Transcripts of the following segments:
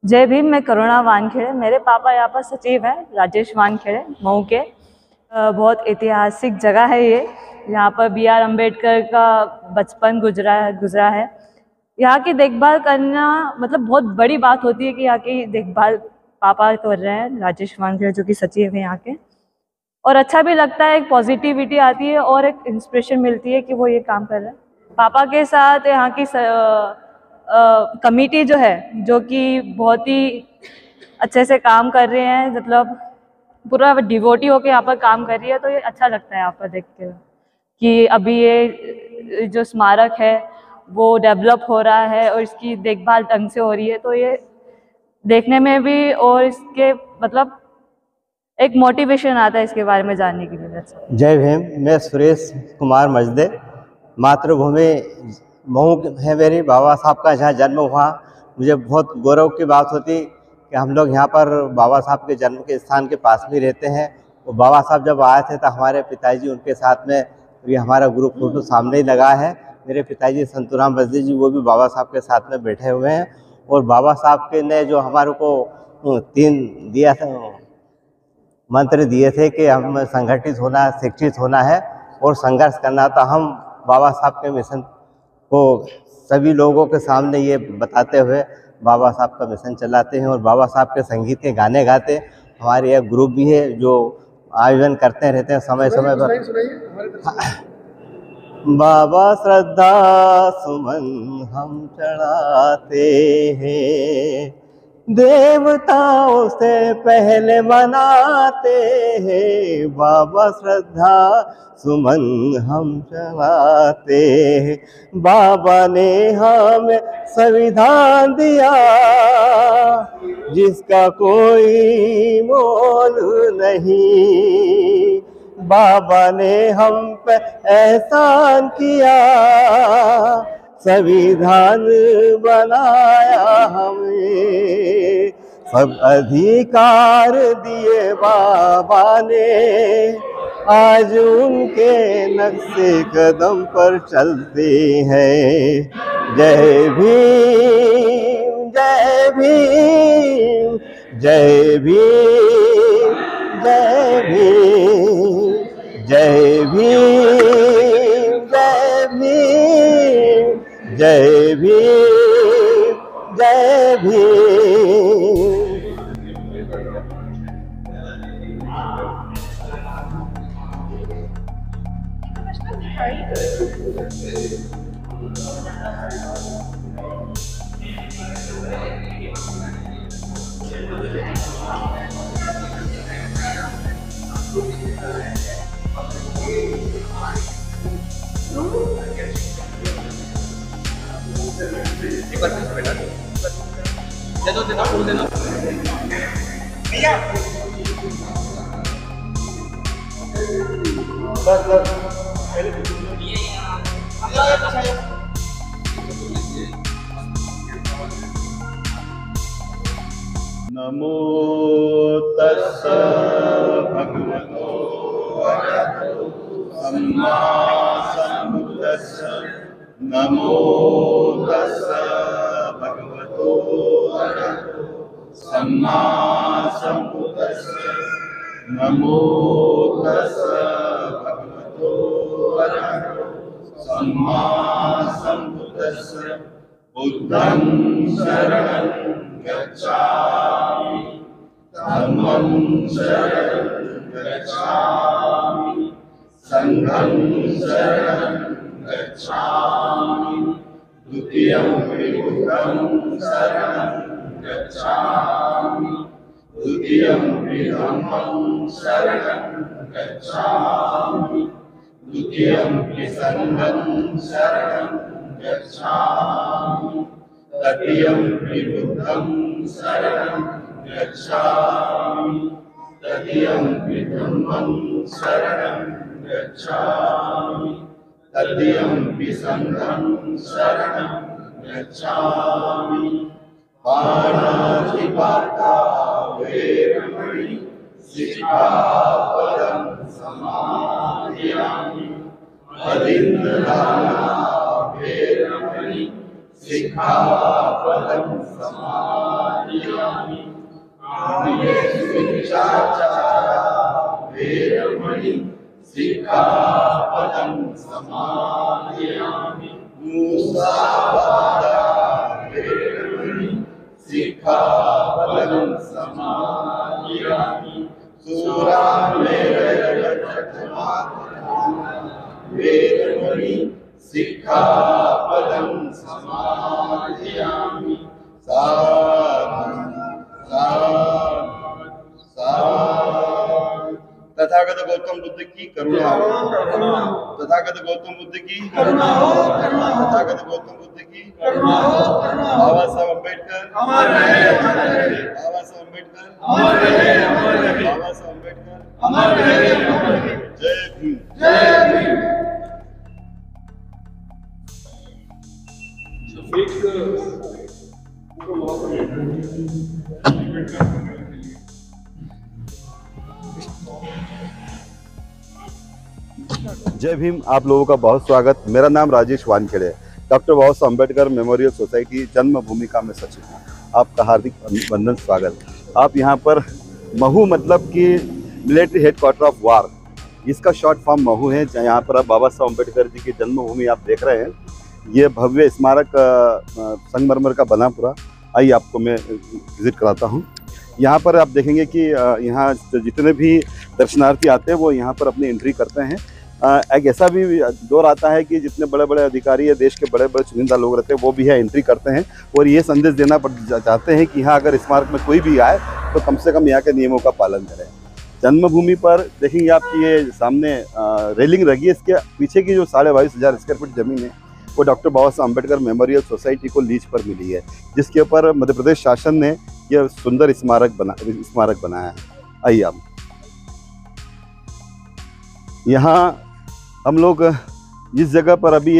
जय भीम। मैं करुणा वानखेड़े। मेरे पापा यहाँ पर सचिव हैं, राजेश वानखेड़े, मऊ के। बहुत ऐतिहासिक जगह है ये। यहाँ पर B.R. अम्बेडकर का बचपन गुजरा है। यहाँ की देखभाल करना मतलब बहुत बड़ी बात होती है कि यहाँ की देखभाल पापा कर रहे हैं, राजेश वानखेड़े जो कि सचिव हैं यहाँ के। और अच्छा भी लगता है, एक पॉजिटिविटी आती है और एक इंस्पिरेशन मिलती है कि वो ये काम कर रहे हैं। पापा के साथ यहाँ की कमेटी जो है, जो कि बहुत ही अच्छे से काम कर रहे हैं, मतलब पूरा डिवोटी होके यहाँ पर काम कर रही है। तो ये अच्छा लगता है यहाँ पर देख के कि अभी ये जो स्मारक है वो डेवलप हो रहा है और इसकी देखभाल ढंग से हो रही है। तो ये देखने में भी और इसके मतलब एक मोटिवेशन आता है इसके बारे में जानने के लिए। जय भीम। मैं सुरेश कुमार मजदे। मातृभूमि मऊ है मेरी, बाबा साहब का जहाँ जन्म हुआ। मुझे बहुत गौरव की बात होती कि हम लोग यहाँ पर बाबा साहब के जन्म के स्थान के पास में रहते हैं। वो बाबा साहब जब आए थे तो हमारे पिताजी उनके साथ में, ये हमारा ग्रुप फोटो सामने ही लगा है। मेरे पिताजी संतूराम बजदी जी वो भी बाबा साहब के साथ में बैठे हुए हैं। और बाबा साहब के ने जो हमारे को 3 दिया था मंत्र दिए थे कि हम संगठित होना, शिक्षित होना है और संघर्ष करना। तो हम बाबा साहब के मिशन को सभी लोगों के सामने ये बताते हुए बाबा साहब का मिशन चलाते हैं और बाबा साहब के संगीत के गाने गाते हैं। हमारे एक ग्रुप भी है जो आयोजन करते रहते हैं समय समय पर। बाबा श्रद्धा सुमन हम चढ़ाते हैं, देवताओं से पहले मनाते हैं। बाबा श्रद्धा सुमन हम चढ़ाते हैं। बाबा ने हमें संविधान दिया जिसका कोई मोल नहीं। बाबा ने हम पे एहसान किया, संविधान बनाया हमें। सब अधिकार दिए बाबा ने, आज उनके नक्शे कदम पर चलते हैं। जय भीम, जय भीम, जय भीम, जय भीम, जय भीम, जय भीम, जय भीम, जय भीम। एक बार फिर बेटा दे दो फूल दे दो भैया। बस नमो तस्सै भगवतो अरहतो सम्मा सम्बुद्दस्सै। नमो तस्सै भगवतो अरहतो सम्मा सम्बुद्दस्सै। नमो तस्सै भगवतो अरहतो सम्मा सम्बुद्दस्सै। बुद्धं शरणं गच्छामि, धम्मं शरणं गच्छामि, संघं शरणं गच्छामि, द्वितीयंपि बुद्धं शरणं गच्छामि, द्वितीयंपि धम्मं शरणं गच्छामि, द्वितीयंपि संघं शरणं गच्छामि, तृतीयंपि बुद्धं शरणं गच्छामि, तृतीयंपि धम्मं शरणं गच्छामि, तृतीयंपि संघं शरणं गच्छामि। पाणातिपाता वेरमणि सिक्खापदं समादयामि। अदिन्नदाना वेरमणि सिक्खापदं समादयामि। शिक्षाचारा वेरमणि सिक्खापदं समादयामि मुसावादा वेरमणि सिक्खापदं समादयामि वेरमणि सिक्खापदं समादयामि साधु तथागत गौतम बुद्ध की करुणा हो, तथागत गौतम बुद्ध की करुणा हो, तथागत गौतम बुद्ध की करुणा हो, बाबा साहब अम्बेडकर अमर रहे, बाबा साहब अम्बेडकर अमर रहे, बाबा साहब अम्बेडकर अमर रहे। जय भीम, जय भीम। जय भीम। आप लोगों का बहुत स्वागत। मेरा नाम राजेश वानखेड़े है। डॉक्टर बाबा साहब अम्बेडकर मेमोरियल सोसाइटी जन्मभूमि का मैं सचिव हूँ। आपका हार्दिक अभिनंदन स्वागत। आप यहाँ पर महू मतलब कि मिलिट्री हेडक्वार्टर ऑफ वार, इसका शॉर्ट फॉर्म महू है। यहाँ पर आप बाबा साहब अम्बेडकर जी की जन्मभूमि आप देख रहे हैं। ये भव्य स्मारक संगमरमर का बना पूरा। आइए आपको मैं विजिट कराता हूँ। यहाँ पर आप देखेंगे कि यहाँ जितने भी दर्शनार्थी आते हैं वो यहाँ पर अपनी एंट्री करते हैं। एक ऐसा भी दौर आता है कि जितने बड़े बड़े अधिकारी या देश के बड़े बड़े चुनिंदा लोग रहते हैं वो भी यहाँ एंट्री करते हैं और ये संदेश देना चाहते हैं कि यहाँ अगर स्मारक में कोई भी आए तो कम से कम यहाँ के नियमों का पालन करें। जन्मभूमि पर देखेंगे आप कि ये सामने रेलिंग लगी है। इसके पीछे की जो 22,500 स्क्वायर फीट ज़मीन है वो डॉक्टर बाबा साहब अम्बेडकर मेमोरियल सोसाइटी को लीज पर मिली है, जिसके ऊपर मध्य प्रदेश शासन ने यह सुंदर स्मारक बनाया है। आइए आप यहाँ हम लोग इस जगह पर अभी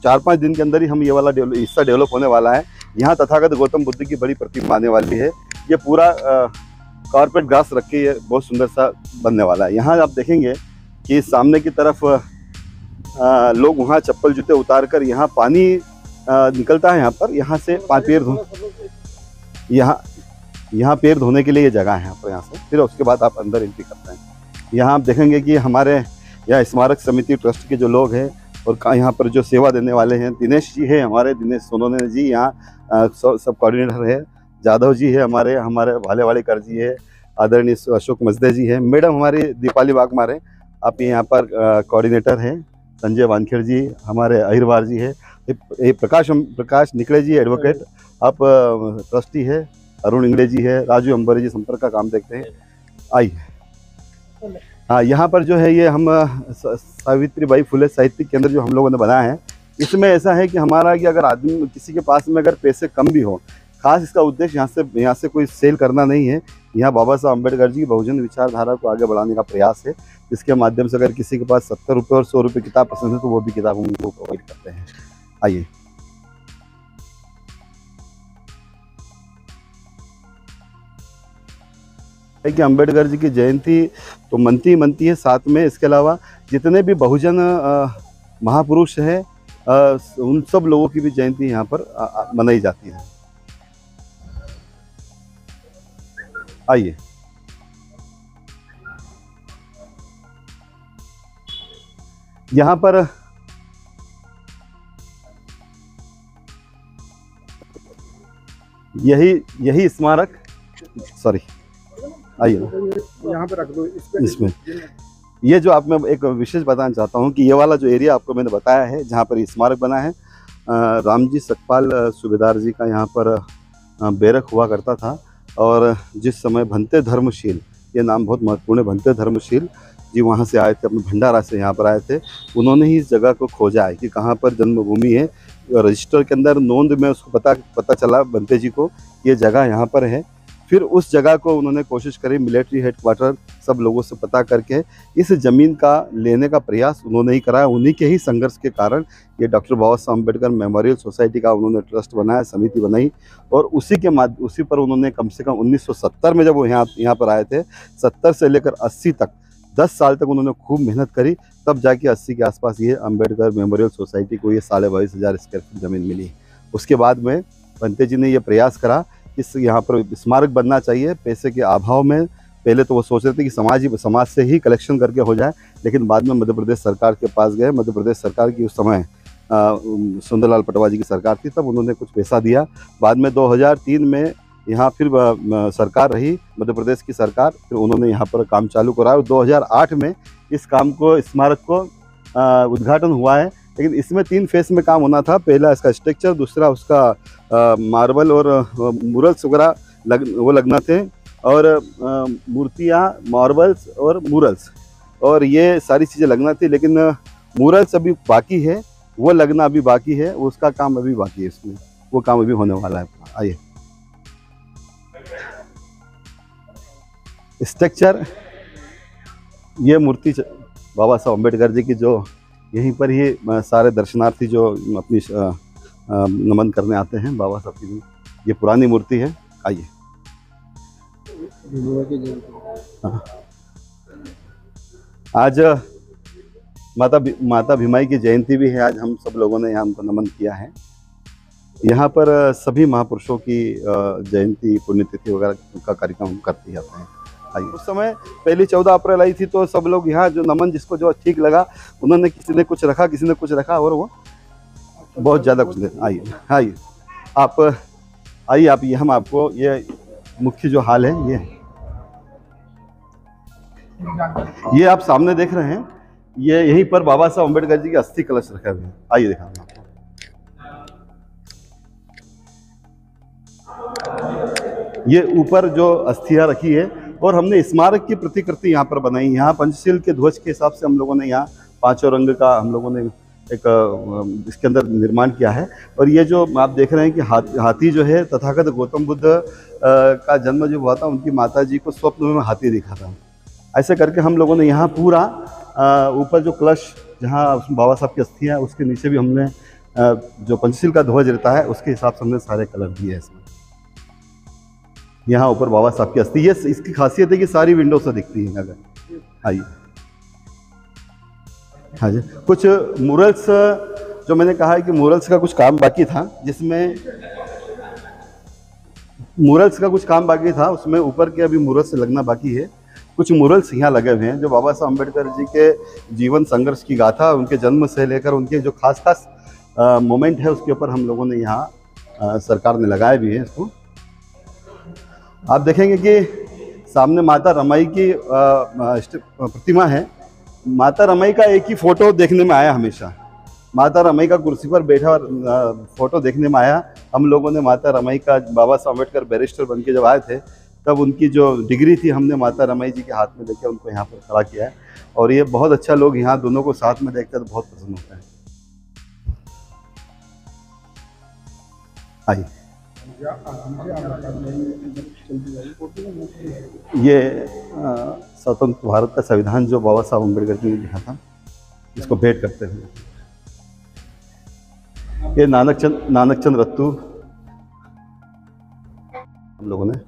4-5 दिन के अंदर ही हम ये वाला हिस्सा डेवलप होने वाला है। यहाँ तथागत गौतम बुद्ध की बड़ी प्रतिमा आने वाली है। ये पूरा कारपेट ग्रास रख के ये बहुत सुंदर सा बनने वाला है। यहाँ आप देखेंगे कि सामने की तरफ लोग वहाँ चप्पल जूते उतार कर यहाँ पानी निकलता है। यहाँ पर यहाँ से यहाँ पैर धोने के लिए ये जगह है यहाँ पर। यहाँ से फिर उसके बाद आप अंदर एंट्री करते हैं। यहाँ आप देखेंगे कि हमारे यहाँ स्मारक समिति ट्रस्ट के जो लोग हैं और यहाँ पर जो सेवा देने वाले हैं, दिनेश जी है हमारे, दिनेश सोनोने जी यहाँ सब कोऑर्डिनेटर है, जाधव जी है हमारे भालेवाड़ीकर जी है, आदरणीय अशोक मजदे जी है, मैडम हमारी दीपाली वाघमारे आप यहाँ पर कोऑर्डिनेटर हैं, संजय वानखेड़ जी हमारे अहिरवार जी है, प्रकाश निकले जी एडवोकेट आप ट्रस्टी है, अरुण इंगड़े जी है, राजू अंबरी जी संपर्क का काम देखते हैं। आइए हाँ, यहाँ पर जो है ये हम सावित्रीबाई फुले साहित्यिक केंद्र जो हम लोगों ने बनाया है, इसमें ऐसा है कि हमारा कि अगर आदमी किसी के पास में अगर पैसे कम भी हो, खास इसका उद्देश्य यहाँ से कोई सेल करना नहीं है। यहाँ बाबा साहब अम्बेडकर जी की बहुजन विचारधारा को आगे बढ़ाने का प्रयास है, जिसके माध्यम से अगर किसी के पास 70 रुपये और 100 रुपये किताब पसंद है तो वो भी किताब हम उनको प्रोवाइड करते हैं। आइए कि अम्बेडकर जी की जयंती तो मनती है, साथ में इसके अलावा जितने भी बहुजन महापुरुष हैं उन सब लोगों की भी जयंती यहाँ पर मनाई जाती है। आइए यहाँ पर यही स्मारक आइए यहाँ पे रख दो इसमें। ये जो आप मैं एक विशेष बताना चाहता हूँ कि ये वाला जो एरिया आपको मैंने बताया है जहाँ पर स्मारक बना है, रामजी सतपाल सूबेदार जी का यहाँ पर बैरक हुआ करता था। और जिस समय भंते धर्मशील, ये नाम बहुत महत्वपूर्ण है, भंते धर्मशील जी वहाँ से आए थे, अपने भंडारा से यहाँ पर आए थे। उन्होंने ही इस जगह को खोजा है कि कहाँ पर जन्मभूमि है। रजिस्टर के अंदर नोंद में उसको पता चला भंते जी को ये जगह यहाँ पर है। फिर उस जगह को उन्होंने कोशिश करी मिलिट्री हेडक्वार्टर सब लोगों से पता करके इस ज़मीन का लेने का प्रयास उन्होंने ही कराया। उन्हीं के ही संघर्ष के कारण ये डॉक्टर बाबा साहब अम्बेडकर मेमोरियल सोसाइटी का उन्होंने ट्रस्ट बनाया, समिति बनाई। और उसी पर उन्होंने कम से कम 1970 में जब वो यहाँ पर आए थे, 70 से लेकर 80 तक 10 साल तक उन्होंने खूब मेहनत करी, तब जाके 80 के आसपास ये अम्बेडकर मेमोरियल सोसाइटी को ये 22,500 स्क्वायर फीट ज़मीन मिली। उसके बाद में भंते जी ने ये प्रयास करा इस यहाँ पर स्मारक बनना चाहिए। पैसे के अभाव में पहले तो वो सोच रहे थे कि समाज से ही कलेक्शन करके हो जाए, लेकिन बाद में मध्य प्रदेश सरकार के पास गए। मध्य प्रदेश सरकार की उस समय सुंदरलाल पटवा जी की सरकार थी, तब उन्होंने कुछ पैसा दिया। बाद में 2003 में यहाँ फिर सरकार रही, मध्य प्रदेश की सरकार, फिर उन्होंने यहाँ पर काम चालू कराया और 2008 में इस काम को, स्मारक को उद्घाटन हुआ है। लेकिन इसमें 3 फेस में काम होना था। पहला इसका स्ट्रक्चर, दूसरा उसका मार्बल और मूरल्स वगैरह वो लगना थे, और मूर्तियाँ, मार्बल्स और मूरल्स, और ये सारी चीज़ें लगना थी। लेकिन मूरल्स अभी बाकी है, वो लगना अभी बाकी है, उसका काम अभी बाकी है, इसमें वो काम अभी होने वाला है। आइए, स्ट्रक्चर, ये मूर्ति बाबा साहब अम्बेडकर जी की, जो यहीं पर ही सारे दर्शनार्थी जो अपनी नमन करने आते हैं बाबा साहब की, ये पुरानी मूर्ति है। आइए, आज माता भीमाई की जयंती भी है। आज हम सब लोगों ने यहाँ उनको नमन किया है। यहाँ पर सभी महापुरुषों की जयंती, पुण्यतिथि वगैरह का कार्यक्रम करते जाते हैं। आइए, उस समय पहली 14 अप्रैल आई थी, तो सब लोग यहाँ जो नमन, जिसको जो ठीक लगा, उन्होंने, किसी ने कुछ रखा, किसी ने कुछ रखा, और वो बहुत ज़्यादा कुछ दे। आइए आइए आप ये हम आपको ये मुख्य जो हाल है, ये आप सामने देख रहे हैं, ये यहीं पर बाबा साहब अम्बेडकर जी के अस्थि कलश रखे हुए हैं। आइए दिखाऊंगा आपको। ये ऊपर जो अस्थियां रखी है, और हमने स्मारक की प्रतिकृति यहाँ पर बनाई। यहाँ पंचशील के ध्वज के हिसाब से हम लोगों ने यहाँ 5 रंग का हम लोगों ने एक इसके अंदर निर्माण किया है। और ये जो आप देख रहे हैं कि हाथी जो है, तथागत गौतम बुद्ध का जन्म जो हुआ था, उनकी माता जी को स्वप्न में हाथी दिखा था। ऐसे करके हम लोगों ने यहाँ पूरा ऊपर जो कलश, जहाँ बाबा साहब की अस्थि है, उसके नीचे भी हमने जो पंचशील का ध्वज रहता है, उसके हिसाब से हमने सारे कलर दिए हैं इसमें। यहाँ ऊपर बाबा साहब की अस्थि, ये इसकी खासियत है कि सारी विंडो से दिखती है। अगर आइए, हाँ जी, कुछ मूरल्स, जो मैंने कहा है कि मूरल्स का कुछ काम बाकी था, जिसमें मूरल्स का कुछ काम बाकी था, उसमें ऊपर के अभी मूरल्स से लगना बाकी है। कुछ मूरल्स यहाँ लगे हुए हैं, जो बाबा साहब अम्बेडकर जी के जीवन संघर्ष की गाथा, उनके जन्म से लेकर उनके जो खास मोमेंट है, उसके ऊपर हम लोगों ने यहाँ सरकार ने लगाए भी हैं इसको। आप देखेंगे कि सामने माता रमाई की प्रतिमा है। माता रमाई का एक ही फोटो देखने में आया हमेशा। माता रमाई का कुर्सी पर बैठा और फोटो देखने में आया। हम लोगों ने माता रमाई का, बाबा साहब अम्बेडकर बैरिस्टर बन के जब आए थे, तब उनकी जो डिग्री थी, हमने माता रमाई जी के हाथ में लेकर उनको यहाँ पर खड़ा किया है। और ये बहुत अच्छा, लोग यहाँ दोनों को साथ में देखकर तो बहुत पसंद होता है। आइए, ये स्वतंत्र भारत का संविधान जो बाबा साहब अम्बेडकर जी ने लिखा था, इसको भेंट करते हैं। ये नानक चंद रत्तू हम लोगों ने,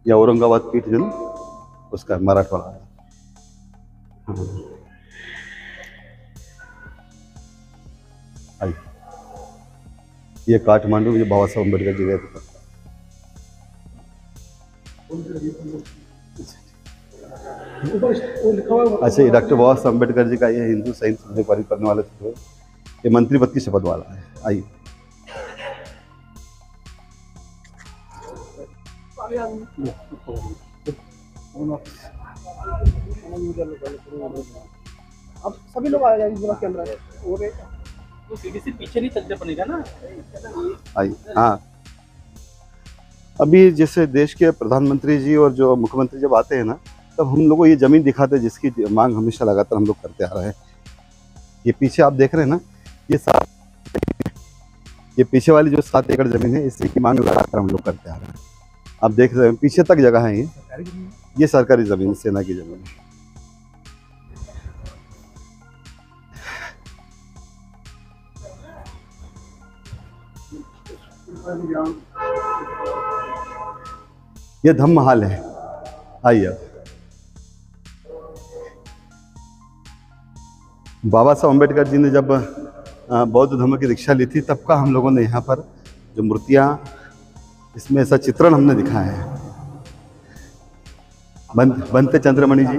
या औरंगाबाद पीठ जो उसका मराठवाड़ा है। आइए, ये काठमांडू में जो बाबा साहब अम्बेडकर जी गए थे। अच्छा, ये डॉक्टर बाबा साहब अम्बेडकर जी का ये हिंदू सहित पारित करने वाले थे, ये मंत्री पद की शपथ वाला है। आइए, अब सभी लोग आ जाएंगे के अंदर, वो सीढ़ी से पीछे नहीं चलते पड़ेगा ना। आइए, हाँ, अभी जैसे देश के प्रधानमंत्री जी और जो मुख्यमंत्री जब आते हैं ना, तब हम लोग को ये ज़मीन दिखाते हैं जिसकी मांग हमेशा लगातार हम लोग करते आ रहे हैं। ये पीछे आप देख रहे हैं ना, ये पीछे वाली जो 7 एकड़ ज़मीन है, इसी की मांग लगातार हम लोग करते आ रहे हैं। आप देख रहे हैं पीछे तक जगह है, ये सरकारी ज़मीन, सेना की ज़मीन है। ये धम्म महल है। आइए, बाबा साहब अम्बेडकर जी ने जब बौद्ध धर्म की दीक्षा ली थी, तब का हम लोगों ने यहाँ पर जो मूर्तियाँ, इसमें ऐसा चित्रण हमने दिखाया है। बनते चंद्रमणि जी,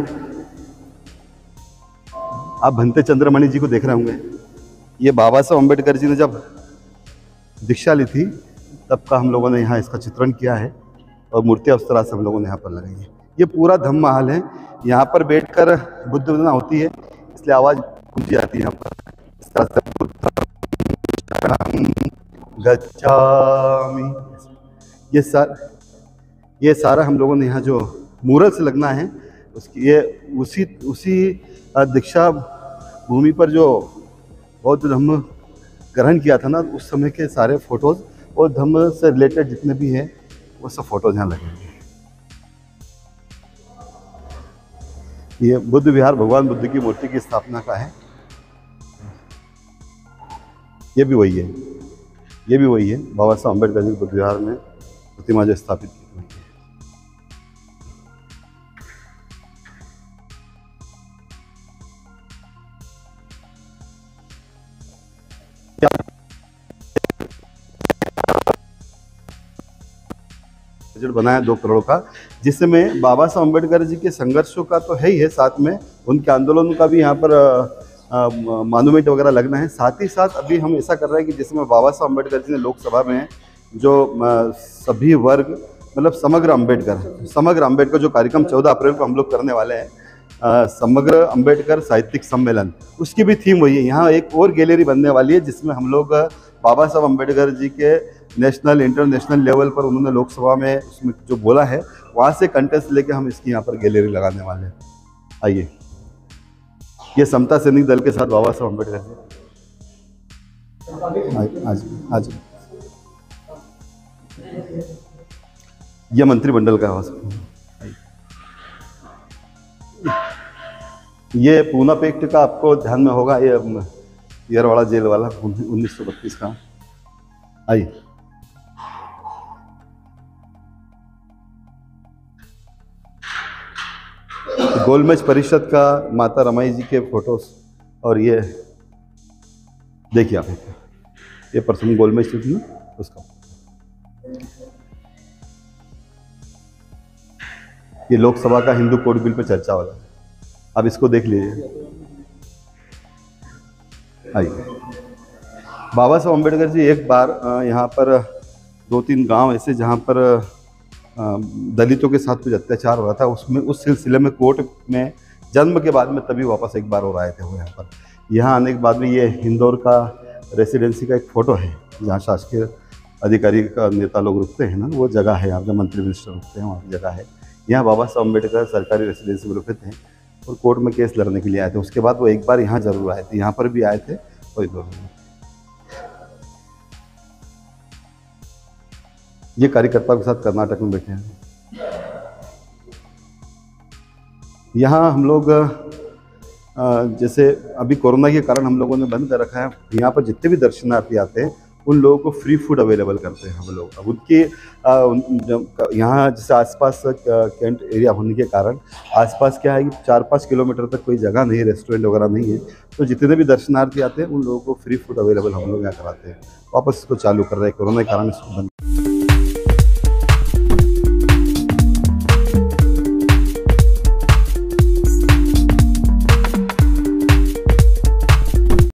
आप बनते चंद्रमणि जी को देख रहे होंगे। ये बाबा साहब अम्बेडकर जी ने जब दीक्षा ली थी तब का हम लोगों ने यहाँ इसका चित्रण किया है और मूर्तियाँ उस तरह से हम लोगों ने यहाँ पर लगाई है। ये पूरा धम्म महल है, यहाँ पर बैठकर बुद्ध वंदना होती है, इसलिए आवाज़ गूंजी आती है यहाँ पर इस तरह से, गच्छामि। ये सारा हम लोगों ने यहाँ जो मूरत से लगना है उसकी, ये उसी दीक्षा भूमि पर जो बौद्ध धम्म ग्रहण किया था ना, उस समय के सारे फोटोज और धम्म से रिलेटेड जितने भी हैं वो सब फोटोज यहाँ लगेंगे। ये बुद्ध विहार भगवान बुद्ध की मूर्ति की स्थापना का है। ये भी वही है, ये भी वही है, बाबा साहब अम्बेडकर जी बुद्ध विहार में प्रतिमा जो स्थापित की हुई है। बजट बनाया 2 करोड़ का, जिसमें बाबा साहब अम्बेडकर जी के संघर्षों का तो है ही है, साथ में उनके आंदोलन का भी यहाँ पर मॉन्यूमेंट वगैरह लगना है। साथ ही साथ अभी हम ऐसा कर रहे हैं कि जिसमें बाबा साहब अम्बेडकर जी ने लोकसभा में जो सभी वर्ग, मतलब समग्र अम्बेडकर जो कार्यक्रम 14 अप्रैल को हम लोग करने वाले हैं, समग्र अम्बेडकर साहित्यिक सम्मेलन, उसकी भी थीम वही है। यहाँ एक और गैलरी बनने वाली है जिसमें हम लोग बाबा साहब अम्बेडकर जी के नेशनल इंटरनेशनल लेवल पर उन्होंने लोकसभा में उसमें जो बोला है वहाँ से कंटेस्ट लेके हम इसकी यहाँ पर गैलरी लगाने वाले हैं। आइए, ये समता सैनिक दल के साथ बाबा साहब अम्बेडकर जी आज ये मंत्रिमंडल का आवास, ये पूना पैक्ट का आपको ध्यान में होगा, ये येरवाड़ा जेल वाला 1932 का। आइए, गोलमेज परिषद का माता रमाई जी के फोटोज, और ये देखिए आप, ये प्रथम गोलमेज थी ना उसका, ये लोकसभा का हिंदू कोड बिल पे चर्चा वाला है, अब इसको देख लीजिए। आइए, बाबा साहब अम्बेडकर जी एक बार यहाँ पर 2-3 गांव ऐसे जहाँ पर दलितों के साथ कुछ अत्याचार हो रहा था, उसमें उस सिलसिले में कोर्ट में जन्म के बाद में तभी वापस एक बार और आए थे वो यहाँ पर। यहाँ आने के बाद में ये इंदौर का रेसिडेंसी का एक फ़ोटो है जहाँ शासकीय अधिकारी का नेता लोग रुकते हैं ना, वो जगह है यहाँ पर, मंत्री मिनिस्टर रुकते हैं वहाँ की जगह है। यहाँ बाबा साहब अम्बेडकर सरकारी रेसिडेंसी में रुके थे और कोर्ट में केस लड़ने के लिए आए थे। उसके बाद वो एक बार यहाँ जरूर आए थे, यहाँ पर भी आए थे और इंदौर में। ये कार्यकर्ताओं के साथ कर्नाटक में बैठे हैं। यहाँ हम लोग जैसे अभी कोरोना के कारण हम लोगों ने बंद कर रखा है, यहाँ पर जितने भी दर्शनार्थी आते हैं उन लोगों को फ्री फूड अवेलेबल करते हैं हम लोग। अब उनके यहाँ जैसे आसपास कैंट एरिया होने के कारण आसपास क्या है कि 4-5 किलोमीटर तक कोई जगह नहीं, रेस्टोरेंट वगैरह नहीं है, तो जितने भी दर्शनार्थी आते हैं उन लोगों को फ्री फूड अवेलेबल हम लोग यहाँ कराते हैं। वापस इसको चालू कर रहे हैं, कोरोना के कारण इसको बंद।